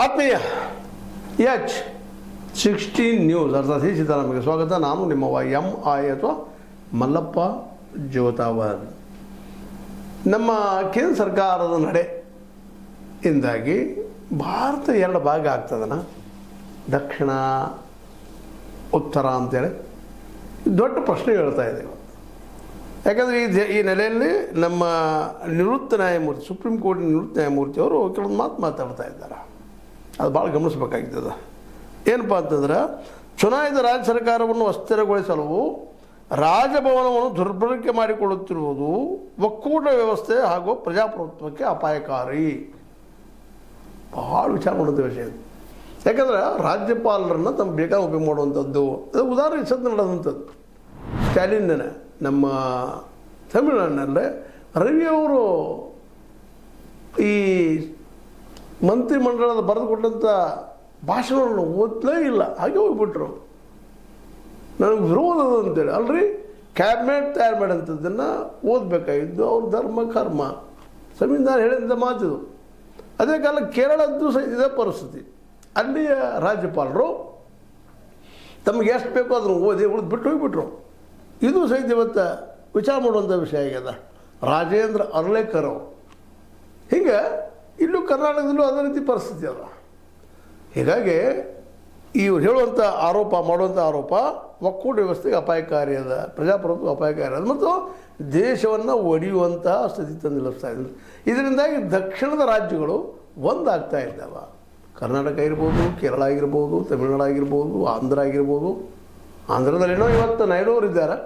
ಆತ್ಮೀಯ H16 news ಅರ್ಥಾತ್ ನಮಗೆ ಸ್ವಾಗತ. ನಾನು ನಿಮ್ಮವ MI ಅಥವಾ ಮಲ್ಲಪ್ಪ ಜೋತಾವರ್. ನಮ್ಮ ಕೇಂದ್ರ ಸರ್ಕಾರದ ನಡೆಯಿಂದಾಗಿ ಭಾರತ ಎರಡು ಭಾಗ ಆಗ್ತದನ, ದಕ್ಷಿಣ ಉತ್ತರ ಅಂತೇಳಿ ದೊಡ್ಡ ಪ್ರಶ್ನೆ ಹೇಳ್ತಾ ಇದ್ದೇವೆ. ಯಾಕಂದರೆ ಈ ನೆಲೆಯಲ್ಲಿ ನಮ್ಮ ನಿವೃತ್ತ ನ್ಯಾಯಮೂರ್ತಿ, ಸುಪ್ರೀಂ ಕೋರ್ಟ್ ನಿವೃತ್ತ ನ್ಯಾಯಮೂರ್ತಿಯವರು ಕೆಲವೊಂದು ಮಾತಾಡ್ತಾ ಇದ್ದಾರೆ. ಅದು ಭಾಳ ಗಮನಿಸಬೇಕಾಗ್ತದೆ. ಏನಪ್ಪ ಅಂತಂದ್ರೆ, ಚುನಾಯಿತ ರಾಜ್ಯ ಸರ್ಕಾರವನ್ನು ಅಸ್ಥಿರಗೊಳಿಸಲು ರಾಜಭವನವನ್ನು ದುರ್ಬಳಕೆ ಮಾಡಿಕೊಳ್ಳುತ್ತಿರುವುದು ಒಕ್ಕೂಟ ವ್ಯವಸ್ಥೆ ಹಾಗೂ ಪ್ರಜಾಪ್ರಭುತ್ವಕ್ಕೆ ಅಪಾಯಕಾರಿ. ಭಾಳ ವಿಚಾರ ಮಾಡುವಂಥ ವಿಷಯ. ಯಾಕಂದ್ರೆ ರಾಜ್ಯಪಾಲರನ್ನು ತಮ್ಮ ಬೇಕಾದ ಉಪಯೋಗ ಮಾಡುವಂಥದ್ದು. ಅದು ಉದಾಹರಣೆ ಸದ್ದು ನಡೆದಂಥದ್ದು. ಸ್ಟ್ಯಾಲಿನ್ನ ನಮ್ಮ ತಮಿಳುನಾಡಿನಲ್ಲೇ ರವಿಯವರು ಈ ಮಂತ್ರಿಮಂಡಲದ ಬರೆದುಕೊಟ್ಟಂಥ ಭಾಷಣವನ್ನು ಓದಲೇ ಇಲ್ಲ, ಹಾಗೆ ಹೋಗ್ಬಿಟ್ರು. ನನಗೆ ವಿರೋಧ ಅಂತೇಳಿ ಅಲ್ರಿ, ಕ್ಯಾಬಿನೆಟ್ ತಯಾರು ಮಾಡೋಂಥದ್ದನ್ನು ಓದಬೇಕಾಗಿದ್ದು ಅವ್ರ ಧರ್ಮ ಕರ್ಮ, ಸಂವಿಧಾನ ಹೇಳಿದ ಮಾತಿದು. ಅದೇ ಕಾಲ ಕೇರಳದ್ದು ಸಹ ಇದೇ ಪರಿಸ್ಥಿತಿ. ಅಲ್ಲಿಯ ರಾಜ್ಯಪಾಲರು ತಮಗೆ ಎಷ್ಟು ಬೇಕೋ ಅದನ್ನು ಓದಿ ಬಿಟ್ಟು ಹೋಗಿಬಿಟ್ರು. ಇದು ಸಹಿತ ಇವತ್ತು ವಿಚಾರ ಮಾಡುವಂಥ ವಿಷಯ ಆಗ್ಯದ. ರಾಜೇಂದ್ರ ಅರ್ಲೇಕರ್ ಅವರು ಹಿಂಗೆ ಇಲ್ಲೂ ಕರ್ನಾಟಕದಲ್ಲೂ ಅದೇ ರೀತಿ ಪರಿಸ್ಥಿತಿ ಅದ. ಹೀಗಾಗಿ ಇವ್ರು ಹೇಳುವಂಥ ಆರೋಪ, ಮಾಡುವಂಥ ಆರೋಪ ಒಕ್ಕೂಟ ವ್ಯವಸ್ಥೆಗೆ ಅಪಾಯಕಾರಿ ಅದ, ಪ್ರಜಾಪ್ರಭುತ್ವ ಅಪಾಯಕಾರಿ ಅದ ಮತ್ತು ದೇಶವನ್ನು ಒಡೆಯುವಂತಹ ಸ್ಥಿತಿ ತಂದು ನಿಲ್ಲಿಸ್ತಾ ಇದ್ದಾರೆ. ಇದರಿಂದಾಗಿ ದಕ್ಷಿಣದ ರಾಜ್ಯಗಳು ಒಂದಾಗ್ತಾ ಇದ್ದಾವೆ. ಕರ್ನಾಟಕ ಇರ್ಬೋದು, ಕೇರಳ ಆಗಿರ್ಬೋದು, ತಮಿಳುನಾಡು ಆಗಿರ್ಬೋದು, ಆಂಧ್ರ ಆಗಿರ್ಬೋದು. ಆಂಧ್ರದಲ್ಲಿನೋ ಇವತ್ತು ನಾಯ್ಡೂರು ಇದ್ದಾರೆ,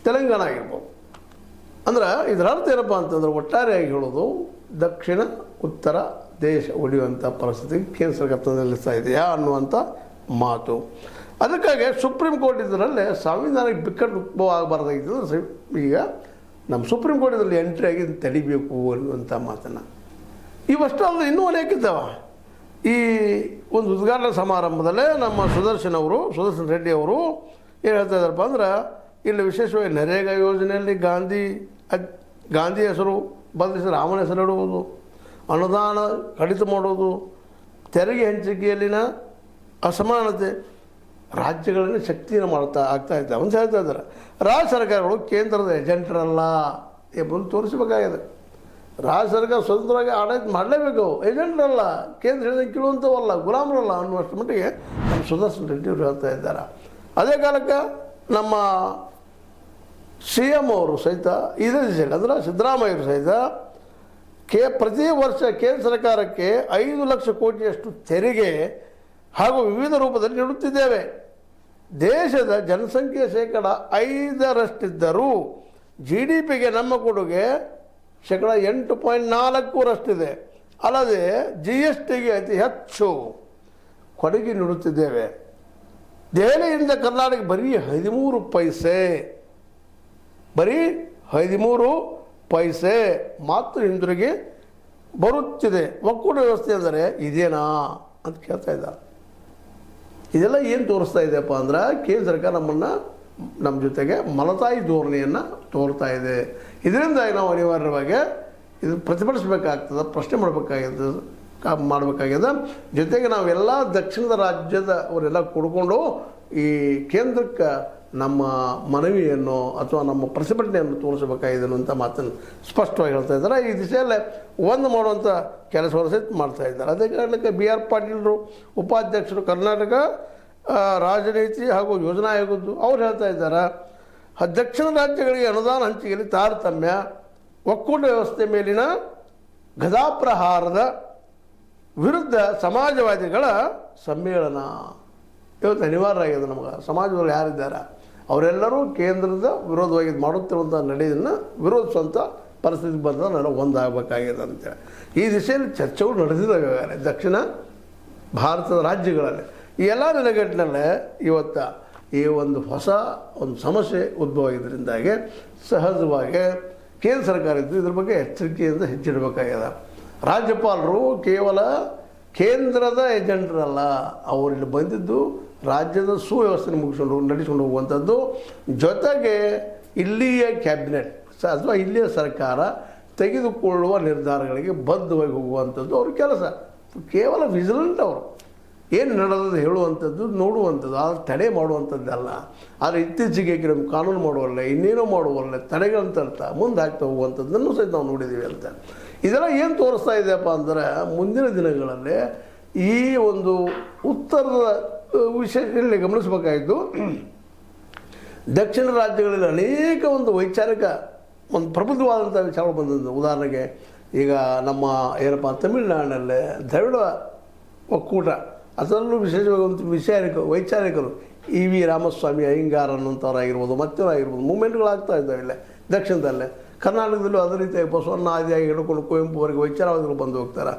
ತೆಲಂಗಾಣ ಆಗಿರ್ಬೋದು. ಅಂದ್ರೆ ಇದರ ಅರ್ಥ ಏನಪ್ಪ ಅಂತಂದ್ರೆ, ಒಟ್ಟಾರೆಯಾಗಿ ಹೇಳೋದು ದಕ್ಷಿಣ ಉತ್ತರ ದೇಶ ಒಡೆಯುವಂಥ ಪರಿಸ್ಥಿತಿಗೆ ಕೇಂದ್ರ ಸರ್ಕಾರ ನಿಲ್ಲಿಸ್ತಾ ಇದೆಯಾ ಅನ್ನುವಂಥ ಮಾತು. ಅದಕ್ಕಾಗಿ ಸುಪ್ರೀಂ ಕೋರ್ಟ್ ಇದರಲ್ಲೇ ಸಂವಿಧಾನಕ್ಕೆ ಬಿಕ್ಕಟ್ಟು ಉದ್ಭವ ಆಗಬಾರ್ದಾಗಿತ್ತು. ಈಗ ನಮ್ಮ ಸುಪ್ರೀಂ ಕೋರ್ಟ್ ಇದರಲ್ಲಿ ಎಂಟ್ರಿ ಆಗಿ ತಡಿಬೇಕು ಅನ್ನುವಂಥ ಮಾತನ್ನು. ಇವಷ್ಟು ಅಲ್ಲದೆ ಇನ್ನೂ ಅನೇಕ ಇದ್ದಾವೆ. ಈ ಒಂದು ಉದ್ಘಾಟನಾ ಸಮಾರಂಭದಲ್ಲೇ ನಮ್ಮ ಸುದರ್ಶನ್ ರೆಡ್ಡಿ ಅವರು ಏನು ಹೇಳ್ತಾ ಇದ್ದಾರಪ್ಪ ಅಂದ್ರೆ, ಇಲ್ಲಿ ವಿಶೇಷವಾಗಿ ನರೇಗಾ ಯೋಜನೆಯಲ್ಲಿ ಗಾಂಧಿ ಹೆಸರು ಬದಲಿಸಿ ರಾಮನ ಹೆಸರು ಇಡುವುದು, ಅನುದಾನ ಕಡಿತ ಮಾಡೋದು, ತೆರಿಗೆ ಹಂಚಿಕೆಯಲ್ಲಿನ ಅಸಮಾನತೆ ರಾಜ್ಯಗಳಲ್ಲಿ ಶಕ್ತಿಯನ್ನು ಆಗ್ತಾ ಇದ್ದಾವೆ ಅಂತ ಹೇಳ್ತಾ ಇದ್ದಾರೆ. ರಾಜ್ಯ ಸರ್ಕಾರಗಳು ಕೇಂದ್ರದ ಏಜೆಂಟರಲ್ಲ ಎಂಬುದನ್ನು ತೋರಿಸಬೇಕಾಗಿದೆ. ರಾಜ್ಯ ಸರ್ಕಾರ ಸ್ವತಂತ್ರವಾಗಿ ಆಡಳಿತ ಮಾಡಲೇಬೇಕು, ಏಜೆಂಟ್ರಲ್ಲ, ಕೇಂದ್ರ ಹೇಳಿದಂಗೆ ಕೇಳುವಂಥವಲ್ಲ, ಗುಲಾಮರಲ್ಲ ಅನ್ನುವಷ್ಟು ಮಟ್ಟಿಗೆ ನಮ್ಮ ಸುದರ್ಶನ್ ರೆಡ್ಡಿ ಅವರು ಹೇಳ್ತಾ ಇದ್ದಾರೆ. ಅದೇ ಕಾಲಕ್ಕೆ ನಮ್ಮ CM ಅವರು ಸಹಿತ ಇದೇ ದಿಶೆಯಲ್ಲಿ, ಅಂದರೆ ಸಿದ್ದರಾಮಯ್ಯರು ಸಹಿತ ಪ್ರತಿ ವರ್ಷ ಕೇಂದ್ರ ಸರ್ಕಾರಕ್ಕೆ 5 ಲಕ್ಷ ಕೋಟಿಯಷ್ಟು ತೆರಿಗೆ ಹಾಗೂ ವಿವಿಧ ರೂಪದಲ್ಲಿ ನೀಡುತ್ತಿದ್ದೇವೆ. ದೇಶದ ಜನಸಂಖ್ಯೆ 5% GDPಗೆ ನಮ್ಮ ಕೊಡುಗೆ 8.4% ಅಲ್ಲದೆ GSTಗೆ ಅತಿ ಹೆಚ್ಚು ಕೊಡುಗೆ ನೀಡುತ್ತಿದ್ದೇವೆ. ದೆಹಲಿಯಿಂದ ಕರ್ನಾಟಕ ಬರೀ 13 ಪೈಸೆ ಮಾತ್ರ ಹಿಂದಿರುಗಿ ಬರುತ್ತಿದೆ. ಒಕ್ಕೂಟ ವ್ಯವಸ್ಥೆ ಅಂದರೆ ಇದೇನಾ ಅಂತ ಕೇಳ್ತಾ ಇದ್ದಾರೆ. ಇದೆಲ್ಲ ಏನು ತೋರಿಸ್ತಾ ಇದೆಯಪ್ಪ ಅಂದ್ರೆ, ಕೇಂದ್ರ ಸರ್ಕಾರ ನಮ್ಮ ಜೊತೆಗೆ ಮಲತಾಯಿ ಧೋರಣೆಯನ್ನು ತೋರ್ತಾ ಇದೆ. ಇದರಿಂದಾಗಿ ನಾವು ಅನಿವಾರ್ಯವಾಗಿ ಇದು ಪ್ರತಿಭಟಿಸಬೇಕಾಗ್ತದೆ, ಪ್ರಶ್ನೆ ಮಾಡಬೇಕಾಗ್ಯದ. ಜೊತೆಗೆ ನಾವೆಲ್ಲ ದಕ್ಷಿಣದ ರಾಜ್ಯದ ಅವರೆಲ್ಲ ಕೂಡಿಕೊಂಡು ಈ ಕೇಂದ್ರಕ್ಕೆ ನಮ್ಮ ಮನವಿಯನ್ನು ಅಥವಾ ನಮ್ಮ ಪ್ರತಿಭಟನೆಯನ್ನು ತೋರಿಸಬೇಕಾಗಿದೆ ಅನ್ನುವಂಥ ಮಾತನ್ನು ಸ್ಪಷ್ಟವಾಗಿ ಹೇಳ್ತಾ ಇದ್ದಾರೆ. ಈ ದಿಶೆಯಲ್ಲೇ ಒಂದು ಮಾಡುವಂಥ ಕೆಲಸವನ್ನು ಸಹಿತ ಮಾಡ್ತಾ ಇದ್ದಾರೆ. ಅದೇ ಕಾರಣಕ್ಕೆ BR ಪಾಟೀಲರು ಉಪಾಧ್ಯಕ್ಷರು ಕರ್ನಾಟಕ ರಾಜನೀತಿ ಹಾಗೂ ಯೋಜನಾ ಆಯೋಗದ್ದು ಅವ್ರು ಹೇಳ್ತಾ ಇದ್ದಾರೆ, ದಕ್ಷಿಣ ರಾಜ್ಯಗಳಿಗೆ ಅನುದಾನ ಹಂಚಿಕೆಯಲ್ಲಿ ತಾರತಮ್ಯ, ಒಕ್ಕೂಟ ವ್ಯವಸ್ಥೆ ಮೇಲಿನ ಗದಾಪ್ರಹಾರದ ವಿರುದ್ಧ ಸಮಾಜವಾದಿಗಳ ಸಮ್ಮೇಳನ ಇವತ್ತು ಅನಿವಾರ್ಯ ಆಗಿದೆ. ನಮಗೆ ಸಮಾಜದಲ್ಲಿ ಯಾರಿದ್ದಾರೆ ಅವರೆಲ್ಲರೂ ಕೇಂದ್ರದ ವಿರೋಧವಾಗಿ ಮಾಡುತ್ತಿರುವಂಥ ನಡೆಯನ್ನು ವಿರೋಧಿಸುವಂಥ ಪರಿಸ್ಥಿತಿ ಬಂದ ನಾನು ಒಂದಾಗಬೇಕಾಗಿದೆ ಅಂತೇಳಿ ಈ ದಿಶೆಯಲ್ಲಿ ಚರ್ಚೆಗಳು ನಡೆದಿದ್ದಾವೆ ದಕ್ಷಿಣ ಭಾರತದ ರಾಜ್ಯಗಳಲ್ಲಿ. ಈ ಎಲ್ಲ ನೆಲೆಗಟ್ಟಿನಲ್ಲೇ ಇವತ್ತು ಈ ಒಂದು ಹೊಸ ಸಮಸ್ಯೆ ಉದ್ಭವ ಆಗಿದ್ದರಿಂದಾಗಿ ಸಹಜವಾಗಿ ಕೇಂದ್ರ ಸರ್ಕಾರ ಇದ್ದು ಇದ್ರ ಬಗ್ಗೆ ಎಚ್ಚರಿಕೆಯಿಂದ ಹೆಚ್ಚಿಡಬೇಕಾಗಿದೆ. ರಾಜ್ಯಪಾಲರು ಕೇವಲ ಕೇಂದ್ರದ ಏಜೆಂಟ್ರಲ್ಲ, ಅವರಿಲ್ಲಿ ಬಂದಿದ್ದು ರಾಜ್ಯದ ಸುವ್ಯವಸ್ಥೆ ನಡೆಸಿಕೊಂಡು ಹೋಗುವಂಥದ್ದು. ಜೊತೆಗೆ ಇಲ್ಲಿಯ ಕ್ಯಾಬಿನೆಟ್ ಅಥವಾ ಇಲ್ಲಿಯ ಸರ್ಕಾರ ತೆಗೆದುಕೊಳ್ಳುವ ನಿರ್ಧಾರಗಳಿಗೆ ಬದ್ಧವಾಗಿ ಹೋಗುವಂಥದ್ದು ಅವ್ರ ಕೆಲಸ. ಕೇವಲ ವಿಜಿಲೆಂಟ್ ಅವರು ಏನು ನಡೆದದು ಹೇಳುವಂಥದ್ದು ನೋಡುವಂಥದ್ದು ಆದರೆ ತಡೆ ಮಾಡುವಂಥದ್ದಲ್ಲ. ಆದರೆ ಇತ್ತೀಚೆಗೆ ಕೆಲವು ಕಾನೂನು ಮಾಡುವಲ್ಲ, ಇನ್ನೇನೋ ಮಾಡುವಲ್ಲ, ತಡೆಗಳಂತ ಅರ್ಥ ಮುಂದೆ ಹಾಕ್ತಾ ಹೋಗುವಂಥದ್ದನ್ನು ಸಹಿತ ನಾವು ನೋಡಿದ್ದೀವಿ ಅಂತ. ಇದೆಲ್ಲ ಏನು ತೋರಿಸ್ತಾ ಇದೆಯಪ್ಪ ಅಂದರೆ ಮುಂದಿನ ದಿನಗಳಲ್ಲಿ ಈ ಒಂದು ಉತ್ತರದ ವಿಷಯದಲ್ಲಿ ಗಮನಿಸಬೇಕಾಯಿತು. ದಕ್ಷಿಣ ರಾಜ್ಯಗಳಲ್ಲಿ ಅನೇಕ ಒಂದು ವೈಚಾರಿಕ ಒಂದು ಪ್ರಬುದ್ಧವಾದಂಥ ವಿಚಾರಗಳು ಬಂದದ್ದು. ಉದಾಹರಣೆಗೆ ಈಗ ನಮ್ಮ ಏನಪ್ಪ ತಮಿಳುನಾಡಿನಲ್ಲೇ ದ್ರವಿಡ ಒಕ್ಕೂಟ, ಅದರಲ್ಲೂ ವಿಶೇಷವಾಗಿ ಒಂದು ವೈಚಾರಿಕರು ವಿ ರಾಮಸ್ವಾಮಿ ಅಯ್ಯಂಗಾರ್ ಅನ್ನೋಂಥವ್ರಾಗಿರ್ಬೋದು, ಮತ್ತವರಾಗಿರ್ಬೋದು ಮೂಮೆಂಟ್ಗಳಾಗ್ತಾ ಇದ್ದಾವೆ ಇಲ್ಲೇ ದಕ್ಷಿಣದಲ್ಲೇ. ಕರ್ನಾಟಕದಲ್ಲೂ ಅದೇ ರೀತಿಯಾಗಿ ಬಸವಣ್ಣ ಆದಿಯಾಗಿ ಹಿಡ್ಕೊಂಡು ಕುವೆಂಪುವರೆಗೆ ವೈಚಾರವಾದಿಗಳು ಬಂದು ಹೋಗ್ತಾರೆ.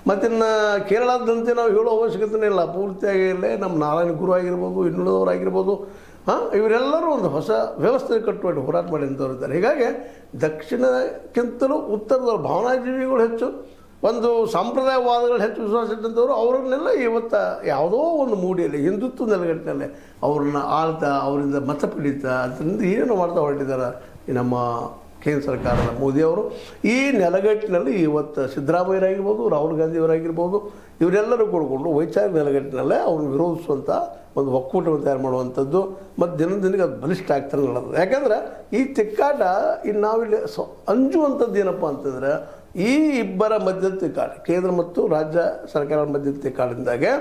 ಮತ್ತಿನ್ನು ಕೇರಳದಂತೆ ನಾವು ಹೇಳೋ ಅವಶ್ಯಕತೆಯೇ ಇಲ್ಲ. ಪೂರ್ತಿಯಾಗಿ ಇಲ್ಲೇ ನಮ್ಮ ನಾರಾಯಣ ಗುರು ಆಗಿರ್ಬೋದು, ಇನ್ನುಳಿದವರಾಗಿರ್ಬೋದು, ಇವರೆಲ್ಲರೂ ಒಂದು ಹೊಸ ವ್ಯವಸ್ಥೆ ಕಟ್ಟುವಟ್ಟು ಹೋರಾಟ ಮಾಡಿದಂಥವ್ರು ಇದ್ದಾರೆ. ಹೀಗಾಗಿ ದಕ್ಷಿಣಕ್ಕಿಂತಲೂ ಉತ್ತರದವರು ಭಾವನಾಜೀವಿಗಳು ಹೆಚ್ಚು, ಒಂದು ಸಾಂಪ್ರದಾಯವಾದಗಳು ಹೆಚ್ಚು ವಿಶ್ವಾಸ ಇಟ್ಟಂಥವ್ರು ಅವರನ್ನೆಲ್ಲ ಇವತ್ತು ಯಾವುದೋ ಒಂದು ಮೂಡಿಯಲ್ಲಿ ಹಿಂದುತ್ವ ನೆಲೆಗಟ್ಟಿನಲ್ಲಿ ಅವ್ರನ್ನ ಆಳ್ತಾ ಅವರಿಂದ ಮತ ಪಡೀತಾ ಅದರಿಂದ ಏನೇನು ಮಾಡ್ತಾ ಹೊರಟಿದ್ದಾರೆ ಈ ನಮ್ಮ ಕೇಂದ್ರ ಸರ್ಕಾರದ ಮೋದಿಯವರು. ಈ ನೆಲಗಟ್ಟಿನಲ್ಲಿ ಇವತ್ತು ಸಿದ್ದರಾಮಯ್ಯರಾಗಿರ್ಬೋದು, ರಾಹುಲ್ ಗಾಂಧಿಯವರಾಗಿರ್ಬೋದು, ಇವರೆಲ್ಲರೂ ಕೂಡಿಕೊಂಡು ವೈಚಾರಿಕ ನೆಲಗಟ್ಟಿನಲ್ಲೇ ಅವ್ರನ್ನ ವಿರೋಧಿಸುವಂಥ ಒಂದು ಒಕ್ಕೂಟವನ್ನು ತಯಾರು ಮಾಡುವಂಥದ್ದು ಮತ್ತು ದಿನದಿನಕ್ಕೆ ಅದು ಬಲಿಷ್ಠ ಆಗ್ತಾನೆ ನಡೆದು. ಯಾಕಂದರೆ ಈ ತಿಕ್ಕಾಟ ಇನ್ನು ನಾವಿಲ್ಲಿ ಅಂಜುವಂಥದ್ದು ಏನಪ್ಪ ಅಂತಂದರೆ ಈ ಇಬ್ಬರ ಮಧ್ಯದ ತಿಕ್ಕಾಟ, ಕೇಂದ್ರ ಮತ್ತು ರಾಜ್ಯ ಸರ್ಕಾರದ ಮಧ್ಯದ ತಿಕ್ಕಾಟದಿಂದಾಗೆ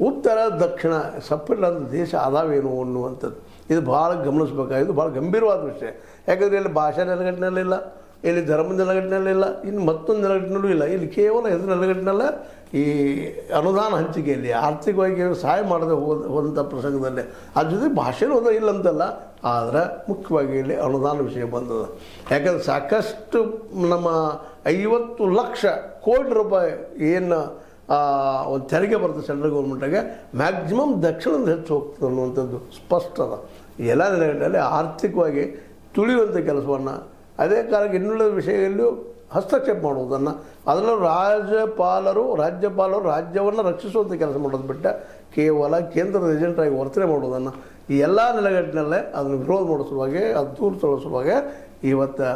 ಉತ್ತರ ದಕ್ಷಿಣ ಸಪ್ರೇಟ್ ಆದ ದೇಶ ಆದಾವೇನು ಅನ್ನುವಂಥದ್ದು ಇದು ಭಾಳ ಗಮನಿಸಬೇಕಾಗಿದ್ದು ಭಾಳ ಗಂಭೀರವಾದ ವಿಷಯ. ಯಾಕಂದರೆ ಇಲ್ಲಿ ಭಾಷಾ ನೆಲಗಟ್ಟಿನಲ್ಲಿಲ್ಲ, ಇಲ್ಲಿ ಧರ್ಮದ ನೆಲಗಟ್ಟಿನಲ್ಲಿಲ್ಲ, ಇನ್ನು ಮತ್ತೊಂದು ನೆಲಗಟ್ಟಿನಲ್ಲೂ ಇಲ್ಲ. ಇಲ್ಲಿ ಕೇವಲ ಹೆಸರು ನೆಲಗಟ್ಟಿನಲ್ಲೇ ಈ ಅನುದಾನ ಹಂಚಿಕೆಯಲ್ಲಿ ಆರ್ಥಿಕವಾಗಿ ಸಹಾಯ ಮಾಡದೆ ಹೋದಂಥ ಪ್ರಸಂಗದಲ್ಲಿ ಅದ್ರ ಜೊತೆ ಭಾಷೆನೂ ಹೋದ ಇಲ್ಲಂತಲ್ಲ, ಆದರೆ ಮುಖ್ಯವಾಗಿ ಇಲ್ಲಿ ಅನುದಾನ ವಿಷಯ ಬಂದದ. ಯಾಕಂದರೆ ಸಾಕಷ್ಟು ನಮ್ಮ 50 ಲಕ್ಷ ಕೋಟಿ ರೂಪಾಯಿ ಏನು ಒಂದು ತೆರಿಗೆ ಬರ್ತದೆ ಸೆಂಟ್ರಲ್ ಗೌರ್ಮೆಂಟಾಗೆ, ಮ್ಯಾಕ್ಸಿಮಮ್ ದಕ್ಷಿಣದ ಹೆಚ್ಚು ಹೋಗ್ತದೆ ಅನ್ನುವಂಥದ್ದು ಸ್ಪಷ್ಟ ಅದ. ಎಲ್ಲ ನೆಲೆಗಟ್ಟಲ್ಲಿ ಆರ್ಥಿಕವಾಗಿ ತುಳಿಯುವಂಥ ಕೆಲಸವನ್ನು, ಅದೇ ಕಾರಣಕ್ಕೆ ಇನ್ನುಳಿದ ವಿಷಯದಲ್ಲೂ ಹಸ್ತಕ್ಷೇಪ ಮಾಡುವುದನ್ನು, ಅದರಲ್ಲೂ ರಾಜ್ಯಪಾಲರು ರಾಜ್ಯವನ್ನು ರಕ್ಷಿಸುವಂಥ ಕೆಲಸ ಮಾಡೋದು ಬಿಟ್ಟು ಕೇವಲ ಕೇಂದ್ರದ ಏಜೆಂಟಾಗಿ ವರ್ತನೆ ಮಾಡೋದನ್ನು ಈ ಎಲ್ಲ ನೆಲೆಗಟ್ಟಿನಲ್ಲೇ ಅದನ್ನು ವಿರೋಧ ಮಾಡೋ ಸಲುವಾಗಿ, ಅದು ದೂರ ತಳ್ಳೋ ಸಲುವಾಗಿ ಇವತ್ತು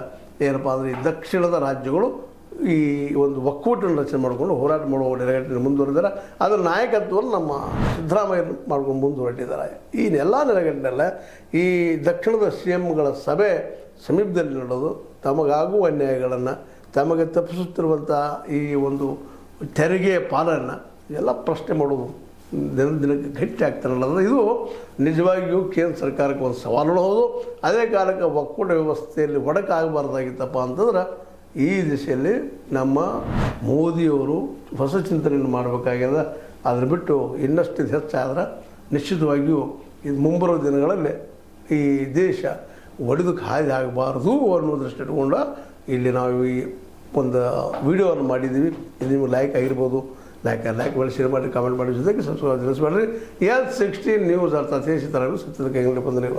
ಏನಪ್ಪ ಅಂದರೆ ಈ ದಕ್ಷಿಣದ ರಾಜ್ಯಗಳು ಈ ಒಂದು ಒಕ್ಕೂಟನ್ನು ರಚನೆ ಮಾಡಿಕೊಂಡು ಹೋರಾಟ ಮಾಡುವ ನೆಲೆಗಟ್ಟಿನ ಮುಂದುವರೆದಿದ್ದಾರೆ. ಅದರ ನಾಯಕತ್ವವನ್ನು ನಮ್ಮ ಸಿದ್ದರಾಮಯ್ಯ ಮಾಡ್ಕೊಂಡು ಮುಂದುವರೆದಿದ್ದಾರೆ. ಈ ಎಲ್ಲ ನೆಲೆಗಟ್ಟಿನಲ್ಲೇ ಈ ದಕ್ಷಿಣದ CMಗಳ ಸಭೆ ಸಮೀಪದಲ್ಲಿ ನಡೆದು ತಮಗಾಗುವ ಅನ್ಯಾಯಗಳನ್ನು, ತಮಗೆ ತಪ್ಪಿಸುತ್ತಿರುವಂಥ ಈ ಒಂದು ತೆರಿಗೆ ಪಾಲನ್ನು ಎಲ್ಲ ಪ್ರಶ್ನೆ ಮಾಡೋದು ದಿನಕ್ಕೆ ಗಟ್ಟಿ ಆಗ್ತಾರಲ್ಲ, ಇದು ನಿಜವಾಗಿಯೂ ಕೇಂದ್ರ ಸರ್ಕಾರಕ್ಕೆ ಒಂದು ಸವಾಲು ಹೌದು. ಅದೇ ಕಾಲಕ್ಕೆ ಒಕ್ಕೂಟ ವ್ಯವಸ್ಥೆಯಲ್ಲಿ ಒಡಕಾಗಬಾರ್ದಾಗಿತ್ತಪ್ಪ ಅಂತಂದ್ರೆ ಈ ದಿಶೆಯಲ್ಲಿ ನಮ್ಮ ಮೋದಿಯವರು ಹೊಸ ಚಿಂತನೆಯನ್ನು ಮಾಡಬೇಕಾಗ್ಯದ. ಅದನ್ನು ಬಿಟ್ಟು ಇನ್ನಷ್ಟು ಇದು ಹೆಚ್ಚಾದ್ರೆ ನಿಶ್ಚಿತವಾಗಿಯೂ ಇದು ಮುಂಬರುವ ದಿನಗಳಲ್ಲಿ ಈ ದೇಶ ಒಡೆದಕ್ಕೆ ಹಾದಿ ಆಗಬಾರ್ದು ಅನ್ನೋ ದೃಷ್ಟಿ ಇಟ್ಕೊಂಡು ಇಲ್ಲಿ ನಾವು ಈ ಒಂದು ವಿಡಿಯೋವನ್ನು ಮಾಡಿದ್ದೀವಿ. ಇದು ನಿಮಗೆ ಲೈಕ್ ಆಗಿರ್ಬೋದು, ಲೈಕ್ ಮಾಡಿ, ಶೇರ್ ಮಾಡಿ, ಕಾಮೆಂಟ್ ಮಾಡಿ, ಜೊತೆಗೆ ಸಬ್ಸ್ಕ್ರೈಬ್ ತಿಳಿಸ್ಬೇಡ್ರಿ. L16 ನ್ಯೂಸ್ ಅರ್ಥಾತ್ ದೇಶ ತರಲು ಸತ್ಯದ ಕೈಗೊಂಡು ಬಂದನೆಗಳು.